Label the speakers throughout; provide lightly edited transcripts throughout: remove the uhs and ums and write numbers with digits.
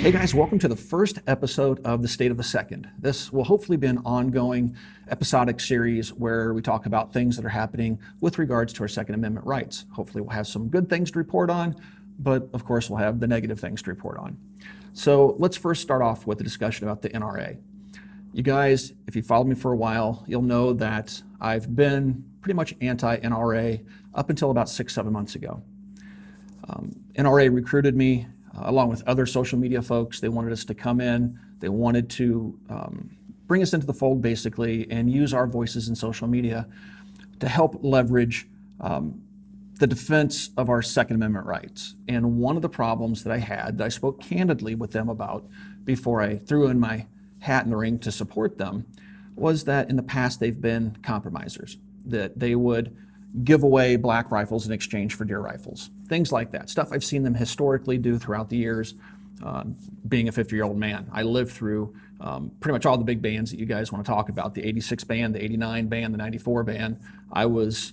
Speaker 1: Hey guys, welcome to the first episode of The State of the Second. This will hopefully be an ongoing episodic series where we talk about things that are happening with regards to our Second Amendment rights. Hopefully we'll have some good things to report on, but of course we'll have the negative things to report on. So let's first start off with a discussion about the NRA. You guys, if you followed me for a while, you'll know that I've been pretty much anti-NRA up until about 6-7 months ago. NRA recruited me along with other social media folks. They wanted us to come in. They wanted to bring us into the fold, basically, and use our voices in social media to help leverage the defense of our Second Amendment rights. And one of the problems that I had, that I spoke candidly with them about before I threw in my hat in the ring to support them, was that in the past they've been compromisers, that they would give away black rifles in exchange for deer rifles, things like that. Stuff I've seen them historically do throughout the years. Being a 50-year-old man, I lived through pretty much all the big bans that you guys want to talk about, the 86 ban, the 89 ban, the 94 ban. I was,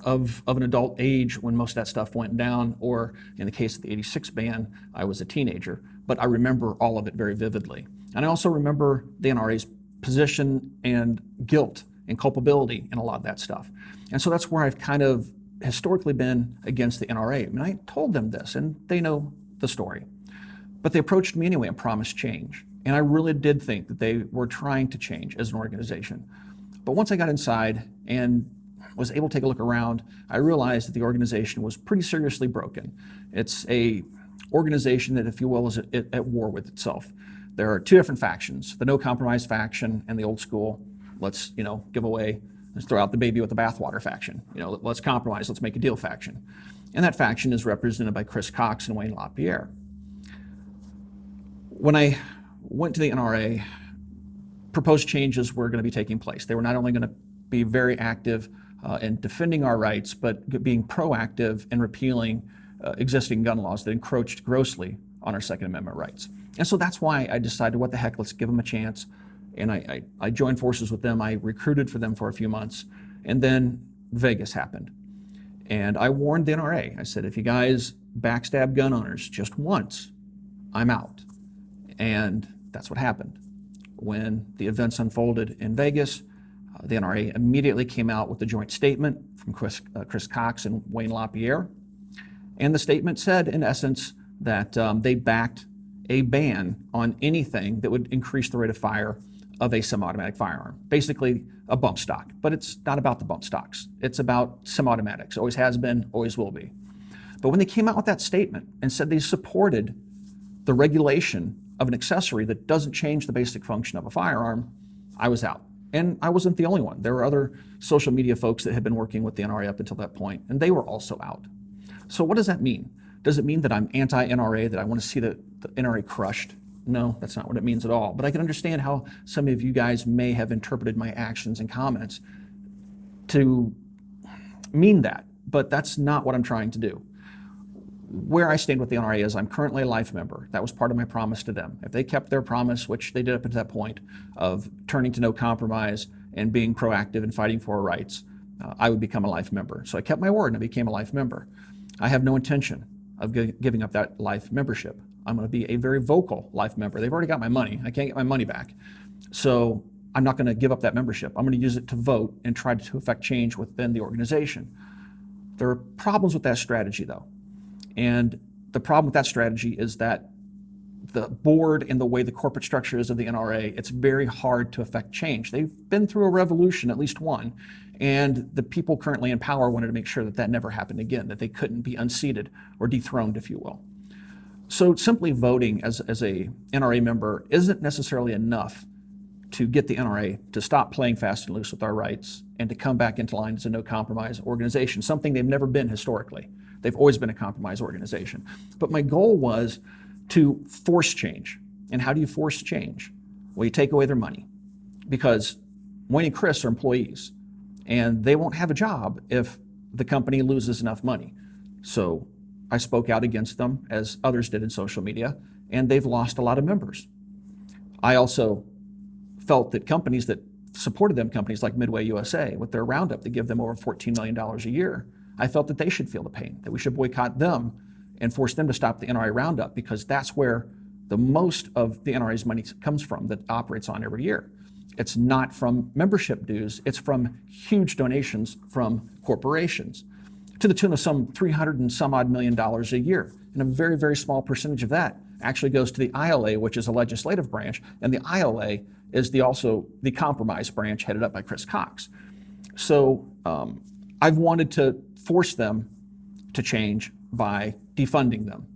Speaker 1: of an adult age when most of that stuff went down, or in the case of the 86 ban, I was a teenager. But I remember all of it very vividly. And I also remember the NRA's position and guilt and culpability in a lot of that stuff. And so that's where I've kind of historically been against the NRA. I mean, I told them this, and they know the story. But they approached me anyway and promised change. And I really did think that they were trying to change as an organization. But once I got inside and was able to take a look around, I realized that the organization was pretty seriously broken. It's a organization that, if you will, is at war with itself. There are two different factions, the no compromise faction and the old school, let's throw out the baby with the bathwater faction. Let's compromise, let's make a deal faction. And that faction is represented by Chris Cox and Wayne LaPierre. When I went to the NRA, proposed changes were going to be taking place. They were not only going to be very active in defending our rights, but being proactive in repealing existing gun laws that encroached grossly on our Second Amendment rights. And so that's why I decided, what the heck, let's give them a chance. And I joined forces with them. I recruited for them for a few months. And then Vegas happened. And I warned the NRA. I said, if you guys backstab gun owners just once, I'm out. And that's what happened. When the events unfolded in Vegas, the NRA immediately came out with a joint statement from Chris Cox and Wayne LaPierre. And the statement said, in essence, that they backed a ban on anything that would increase the rate of fire of a semi-automatic firearm, basically a bump stock. But it's not about the bump stocks. It's about semi-automatics. Always has been, always will be. But when they came out with that statement and said they supported the regulation of an accessory that doesn't change the basic function of a firearm, I was out. And I wasn't the only one. There were other social media folks that had been working with the NRA up until that point, and they were also out. So what does that mean? Does it mean that I'm anti-NRA, that I want to see the NRA crushed? No, that's not what it means at all. But I can understand how some of you guys may have interpreted my actions and comments to mean that, but that's not what I'm trying to do. Where I stand with the NRA is I'm currently a life member. That was part of my promise to them. If they kept their promise, which they did up to that point, of turning to no compromise and being proactive and fighting for our rights, I would become a life member. So I kept my word and I became a life member. I have no intention of giving up that life membership. I'm going to be a very vocal life member. They've already got my money. I can't get my money back. So I'm not going to give up that membership. I'm going to use it to vote and try to affect change within the organization. There are problems with that strategy, though. And the problem with that strategy is that the board and the way the corporate structure is of the NRA, it's very hard to affect change. They've been through a revolution, at least one, and the people currently in power wanted to make sure that that never happened again, that they couldn't be unseated or dethroned, if you will. So simply voting as a NRA member isn't necessarily enough to get the NRA to stop playing fast and loose with our rights and to come back into line as a no-compromise organization, something they've never been historically. They've always been a compromise organization. But my goal was to force change. And how do you force change? Well, you take away their money, because Wayne and Chris are employees, and they won't have a job if the company loses enough money. So I spoke out against them, as others did in social media, and they've lost a lot of members. I also felt that companies that supported them, companies like Midway USA, with their Roundup that give them over $14 million a year, I felt that they should feel the pain, that we should boycott them and force them to stop the NRA roundup, because that's where the most of the NRA's money comes from that operates on every year. It's not from membership dues, it's from huge donations from corporations to the tune of some $300 and some odd million a year. And a very, very small percentage of that actually goes to the ILA, which is a legislative branch, and the ILA is also the compromise branch headed up by Chris Cox. So I've wanted to force them to change by defunding them.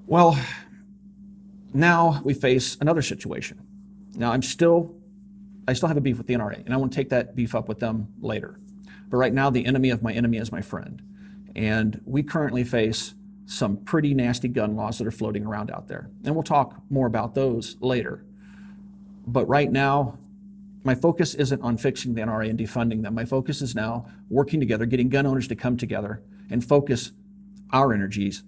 Speaker 1: Well, now we face another situation. Now I still have a beef with the NRA, and I want to take that beef up with them later. But right now, the enemy of my enemy is my friend. And we currently face some pretty nasty gun laws that are floating around out there. And we'll talk more about those later. But right now, my focus isn't on fixing the NRA and defunding them. My focus is now working together, getting gun owners to come together and focus our energies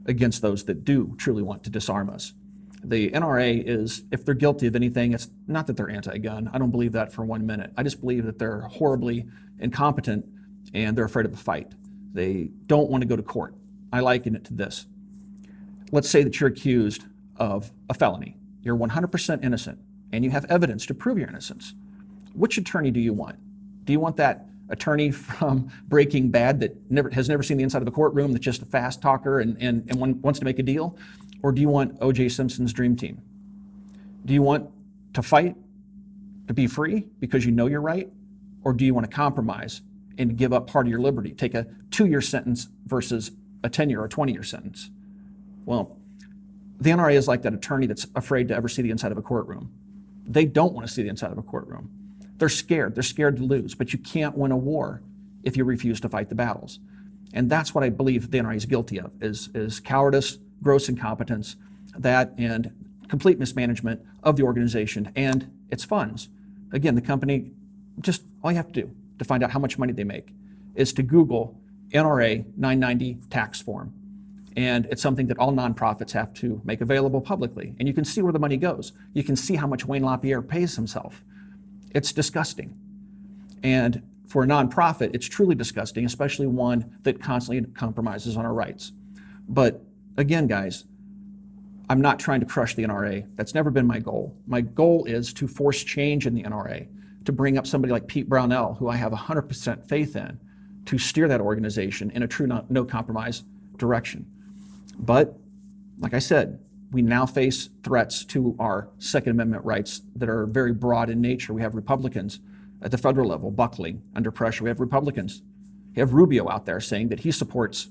Speaker 1: against those that do truly want to disarm us. The NRA is, if they're guilty of anything, it's not that they're anti-gun. I don't believe that for 1 minute. I just believe that they're horribly incompetent and they're afraid of a fight. They don't want to go to court. I liken it to this. Let's say that you're accused of a felony. You're 100% innocent and you have evidence to prove your innocence. Which attorney do you want? Do you want that attorney from Breaking Bad that has never seen the inside of a courtroom, that's just a fast talker and wants to make a deal? Or do you want O.J. Simpson's dream team? Do you want to fight to be free because you know you're right? Or do you want to compromise and give up part of your liberty, take a 2-year sentence versus a 10-year or 20-year sentence? Well, the NRA is like that attorney that's afraid to ever see the inside of a courtroom. They don't want to see the inside of a courtroom. They're scared. They're scared to lose. But you can't win a war if you refuse to fight the battles. And that's what I believe the NRA is guilty of, is cowardice, gross incompetence, that and complete mismanagement of the organization and its funds. Again, the company, just all you have to do to find out how much money they make is to Google NRA 990 tax form. And it's something that all nonprofits have to make available publicly. And you can see where the money goes. You can see how much Wayne LaPierre pays himself. It's disgusting. And for a nonprofit, it's truly disgusting, especially one that constantly compromises on our rights. But again, guys, I'm not trying to crush the NRA. That's never been my goal. My goal is to force change in the NRA, to bring up somebody like Pete Brownell, who I have 100% faith in, to steer that organization in a true no compromise direction. But like I said, we now face threats to our Second Amendment rights that are very broad in nature. We have Republicans at the federal level buckling under pressure. We have Republicans. We have Rubio out there saying that he supports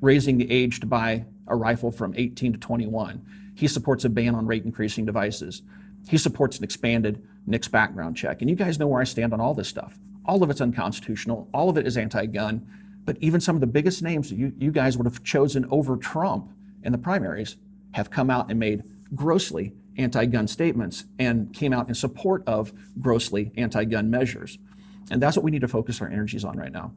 Speaker 1: raising the age to buy a rifle from 18 to 21. He supports a ban on rate-increasing devices. He supports an expanded NICS background check. And you guys know where I stand on all this stuff. All of it's unconstitutional. All of it is anti-gun. But even some of the biggest names that you guys would have chosen over Trump in the primaries have come out and made grossly anti-gun statements and came out in support of grossly anti-gun measures. And that's what we need to focus our energies on right now.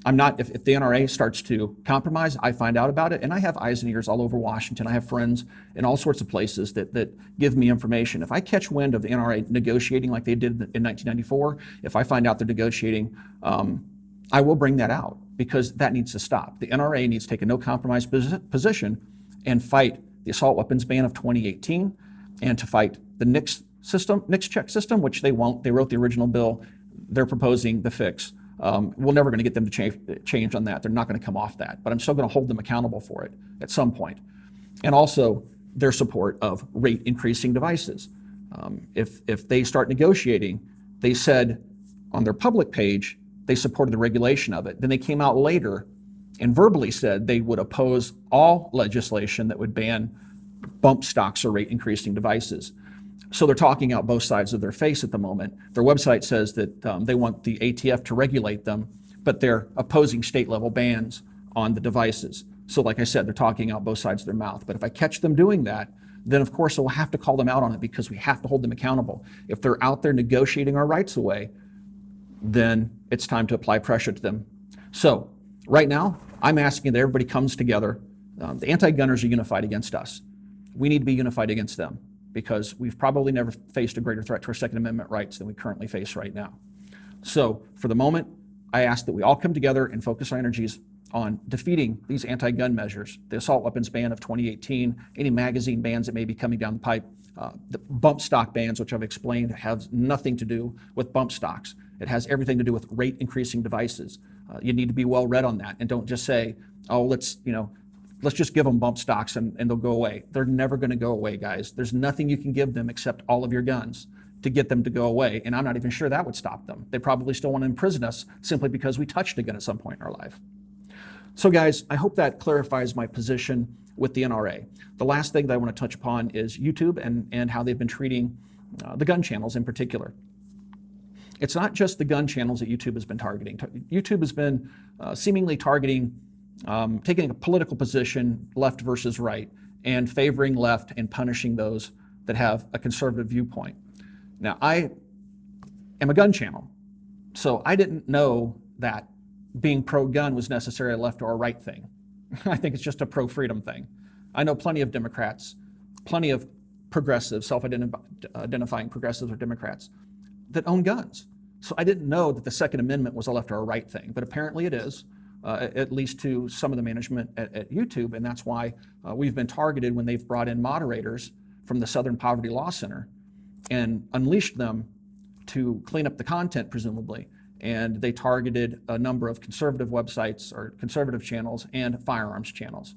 Speaker 1: If the NRA starts to compromise, I find out about it, and I have eyes and ears all over Washington. I have friends in all sorts of places that give me information. If I catch wind of the NRA negotiating like they did in 1994, if I find out they're negotiating, I will bring that out, because that needs to stop. The NRA needs to take a no compromise position and fight the assault weapons ban of 2018, and to fight the NICS check system, which they won't. They wrote the original bill. They're proposing the fix. We're never going to get them to change on that. They're not going to come off that, but I'm still going to hold them accountable for it at some point. And also their support of rate increasing devices. If they start negotiating, they said on their public page, they supported the regulation of it. Then they came out later and verbally said they would oppose all legislation that would ban bump stocks or rate increasing devices. So they're talking out both sides of their face at the moment. Their website says that they want the ATF to regulate them, but they're opposing state level bans on the devices. So like I said, they're talking out both sides of their mouth. But if I catch them doing that, then of course we'll have to call them out on it, because we have to hold them accountable. If they're out there negotiating our rights away, then it's time to apply pressure to them. So right now, I'm asking that everybody comes together. The anti-gunners are unified against us. We need to be unified against them, because we've probably never faced a greater threat to our Second Amendment rights than we currently face right now. So for the moment, I ask that we all come together and focus our energies on defeating these anti-gun measures, the assault weapons ban of 2018, any magazine bans that may be coming down the pipe, the bump stock bans, which I've explained, have nothing to do with bump stocks. It has everything to do with rate increasing devices. You need to be well read on that and don't just say, oh, let's just give them bump stocks and they'll go away. They're never going to go away, guys. There's nothing you can give them except all of your guns to get them to go away. And I'm not even sure that would stop them. They probably still want to imprison us simply because we touched a gun at some point in our life. So guys, I hope that clarifies my position with the NRA. The last thing that I want to touch upon is YouTube and how they've been treating the gun channels in particular. It's not just the gun channels that YouTube has been targeting. YouTube has been seemingly targeting, taking a political position, left versus right, and favoring left and punishing those that have a conservative viewpoint. Now, I am a gun channel, so I didn't know that being pro-gun was necessarily a left or a right thing. I think it's just a pro-freedom thing. I know plenty of Democrats, plenty of progressives, self-identifying progressives or Democrats that own guns. So I didn't know that the Second Amendment was a left or a right thing, but apparently it is, at least to some of the management at YouTube, and that's why we've been targeted when they've brought in moderators from the Southern Poverty Law Center and unleashed them to clean up the content, presumably. And they targeted a number of conservative websites or conservative channels and firearms channels.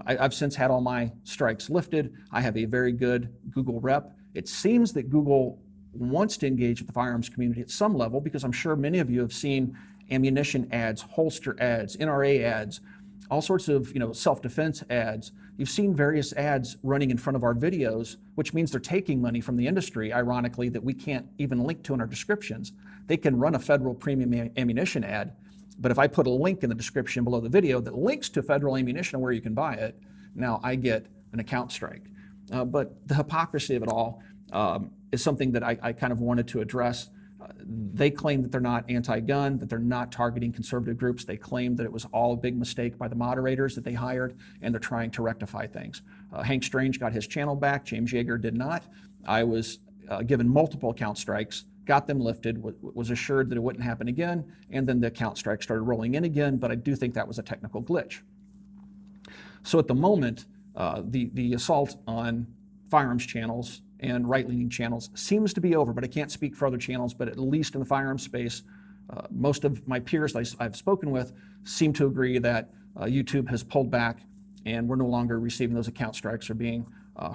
Speaker 1: I've since had all my strikes lifted. I have a very good Google rep. It seems that Google wants to engage with the firearms community at some level, because I'm sure many of you have seen ammunition ads, holster ads, NRA ads, all sorts of self-defense ads. You've seen various ads running in front of our videos, which means they're taking money from the industry, ironically, that we can't even link to in our descriptions. They can run a federal premium ammunition ad, but if I put a link in the description below the video that links to federal ammunition and where you can buy it, now I get an account strike. But the hypocrisy of it all is something that I kind of wanted to address. They claim that they're not anti-gun, that they're not targeting conservative groups. They claim that it was all a big mistake by the moderators that they hired, and they're trying to rectify things. Hank Strange got his channel back. James Yeager did not. I was given multiple account strikes, got them lifted, was assured that it wouldn't happen again, and then the account strike started rolling in again, but I do think that was a technical glitch. So at the moment, the assault on firearms channels and right-leaning channels seems to be over, but I can't speak for other channels, but at least in the firearms space, most of my peers I've spoken with seem to agree that YouTube has pulled back and we're no longer receiving those account strikes or being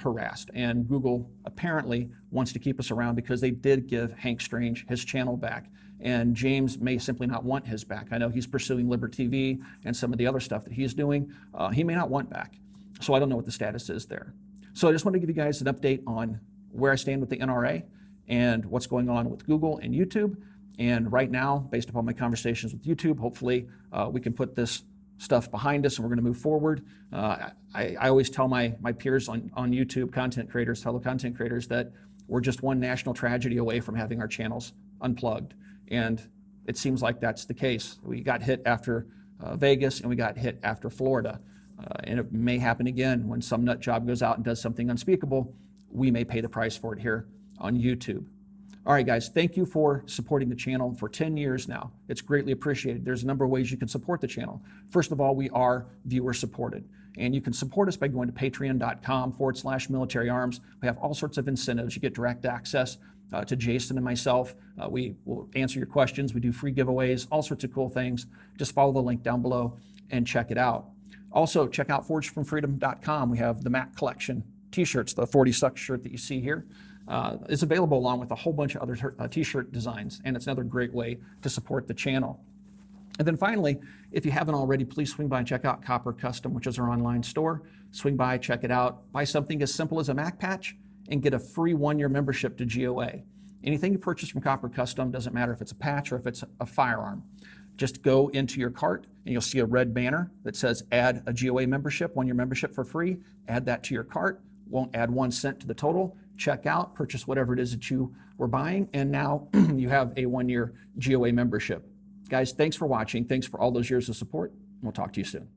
Speaker 1: harassed. And Google apparently wants to keep us around because they did give Hank Strange his channel back. And James may simply not want his back. I know he's pursuing Liber TV and some of the other stuff that he's doing. He may not want back. So I don't know what the status is there. So I just want to give you guys an update on where I stand with the NRA and what's going on with Google and YouTube. And right now, based upon my conversations with YouTube, hopefully we can put this stuff behind us and we're going to move forward. I always tell my peers on YouTube, content creators, fellow content creators, that we're just one national tragedy away from having our channels unplugged. And it seems like that's the case. We got hit after Vegas and we got hit after Florida. And it may happen again when some nut job goes out and does something unspeakable. We may pay the price for it here on YouTube. All right, guys, thank you for supporting the channel for 10 years now. It's greatly appreciated. There's a number of ways you can support the channel. First of all, we are viewer supported. And you can support us by going to patreon.com/militaryarms. We have all sorts of incentives. You get direct access to Jason and myself. We will answer your questions. We do free giveaways, all sorts of cool things. Just follow the link down below and check it out. Also, check out forgedfromfreedom.com. We have the Mac collection t-shirts, the 40 Sucks shirt that you see here. It's available along with a whole bunch of other t-shirt designs, and it's another great way to support the channel. And then finally, if you haven't already, please swing by and check out Copper Custom, which is our online store. Swing by, check it out, buy something as simple as a Mac patch, and get a free 1-year membership to GOA. Anything you purchase from Copper Custom, doesn't matter if it's a patch or if it's a firearm. Just go into your cart and you'll see a red banner that says add a GOA membership, 1-year membership for free. Add that to your cart. Won't add 1 cent to the total. Check out, purchase whatever it is that you were buying, and now you have a 1-year GOA membership. Guys, thanks for watching. Thanks for all those years of support. We'll talk to you soon.